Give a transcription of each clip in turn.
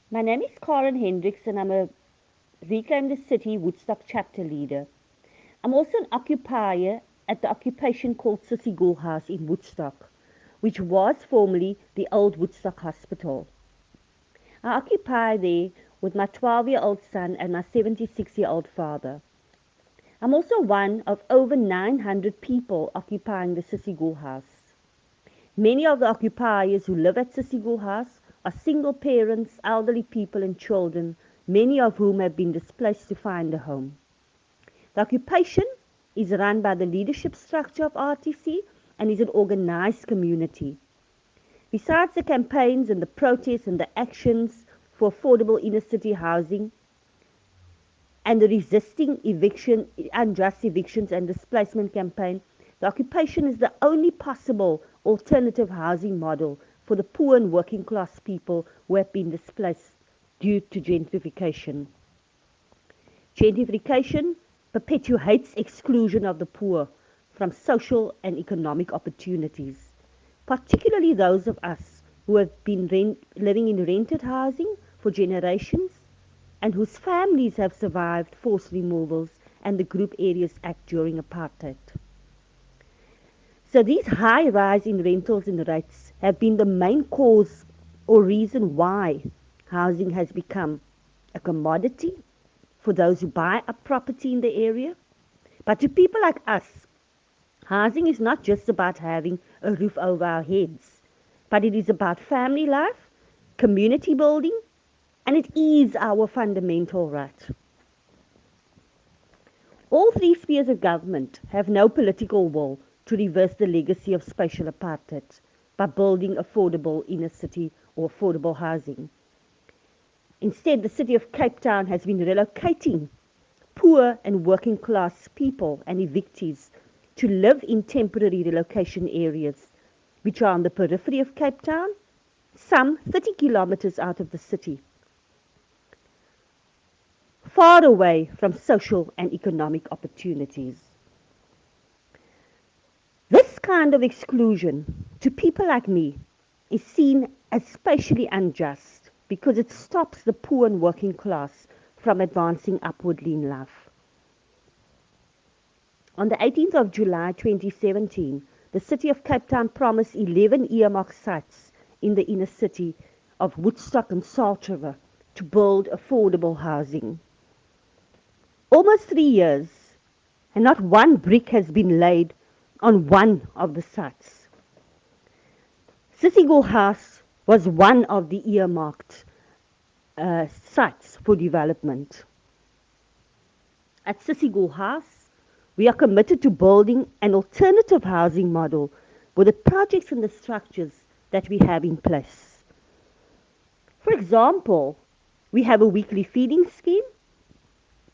My name is Karen Hendricks and I'm a Reclaim the City Woodstock chapter leader. I'm also an occupier at the occupation called Sissy Gool House in Woodstock, which was formerly the old Woodstock Hospital. I occupy there with my 12-year-old son and my 76-year-old father. I'm also one of over 900 people occupying the Sissy Gool House. Many of the occupiers who live at Sissy Gool House are single parents, elderly people and children, many of whom have been displaced to find a home. The occupation is run by the leadership structure of RTC and is an organized community. Besides the campaigns and the protests and the actions for affordable inner city housing and the resisting eviction, unjust evictions and displacement campaign, the occupation is the only possible alternative housing model for the poor and working class people who have been displaced due to gentrification. Gentrification perpetuates exclusion of the poor from social and economic opportunities, particularly those of us who have been living in rented housing for generations and whose families have survived forced removals and the Group Areas Act during apartheid. So these high rise in rentals and rates have been the main cause or reason why housing has become a commodity for those who buy a property in the area. But to people like us, housing is not just about having a roof over our heads, but it is about family life, community building, and it is our fundamental right. All three spheres of government have no political will to reverse the legacy of spatial apartheid by building affordable inner city or affordable housing. Instead, the city of Cape Town has been relocating poor and working class people and evictees to live in temporary relocation areas, which are on the periphery of Cape Town, some 30 kilometers out of the city, far away from social and economic opportunities. This kind of exclusion to people like me is seen as spatially unjust because it stops the poor and working class from advancing upwardly in life. On the 18th of July 2017, the city of Cape Town promised 11 earmarked sites in the inner city of Woodstock and Salt River to build affordable housing. Almost 3 years, and not one brick has been laid on one of the sites. Sissy Gool House was one of the earmarked sites for development. At Sissy Gool House, we are committed to building an alternative housing model with the projects and the structures that we have in place. For example, we have a weekly feeding scheme,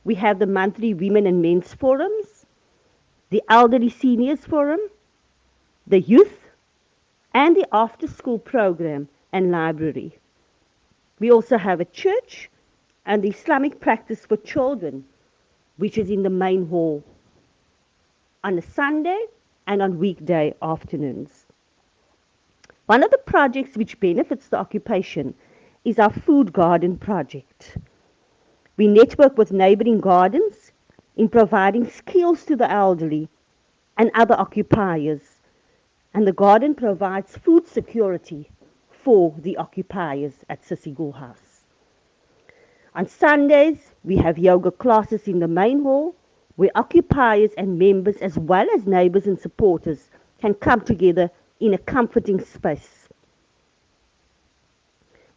we have the monthly women and men's forums, the elderly seniors forum, the youth, and the after-school program and library. We also have a church and the Islamic practice for children, which is in the main hall on a Sunday and on weekday afternoons. One of the projects which benefits the occupation is our food garden project. We network with neighboring gardens in providing skills to the elderly and other occupiers, and the garden provides food security for the occupiers at Sissy Gool House. On Sundays, we have yoga classes in the main hall where occupiers and members as well as neighbors and supporters can come together in a comforting space.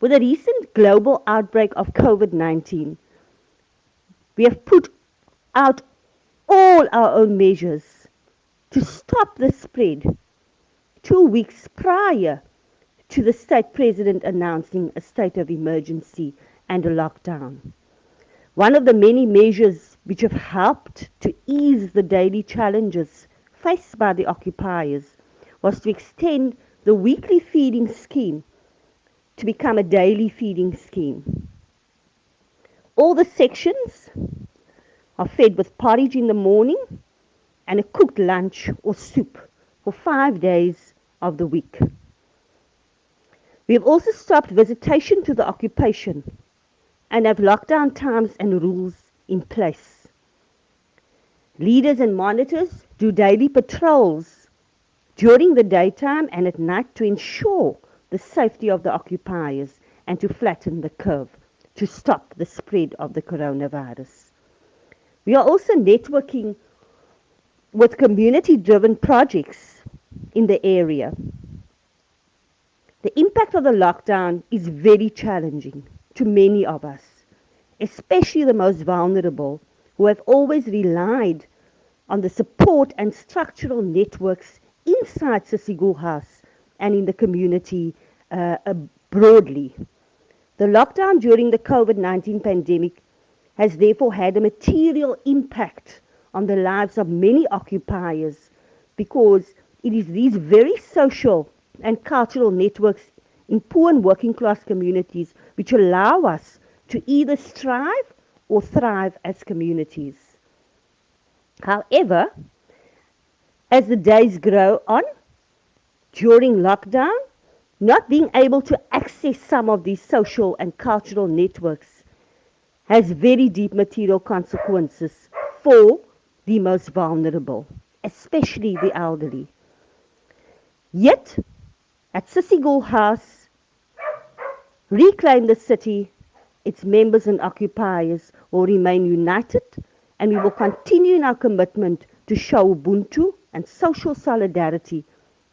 With the recent global outbreak of COVID-19, we have put out all our own measures to stop the spread 2 weeks prior to the state president announcing a state of emergency and a lockdown. One of the many measures which have helped to ease the daily challenges faced by the occupiers was to extend the weekly feeding scheme to become a daily feeding scheme. All the sections are fed with porridge in the morning and a cooked lunch or soup for 5 days of the week. We have also stopped visitation to the occupation and have lockdown times and rules in place. Leaders and monitors do daily patrols during the daytime and at night to ensure the safety of the occupiers and to flatten the curve to stop the spread of the coronavirus. We are also networking with community-driven projects in the area. The impact of the lockdown is very challenging to many of us, especially the most vulnerable who have always relied on the support and structural networks inside Sissigul House and in the community broadly. The lockdown during the COVID-19 pandemic has therefore had a material impact on the lives of many occupiers because it is these very social and cultural networks in poor and working class communities which allow us to either strive or thrive as communities. However, as the days grow on during lockdown, not being able to access some of these social and cultural networks has very deep material consequences for the most vulnerable, especially the elderly. Yet, at Sissigul House, Reclaim the City, its members and occupiers will remain united, and we will continue in our commitment to show Ubuntu and social solidarity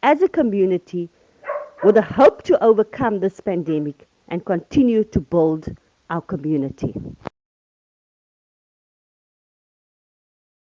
as a community with a hope to overcome this pandemic and continue to build our community.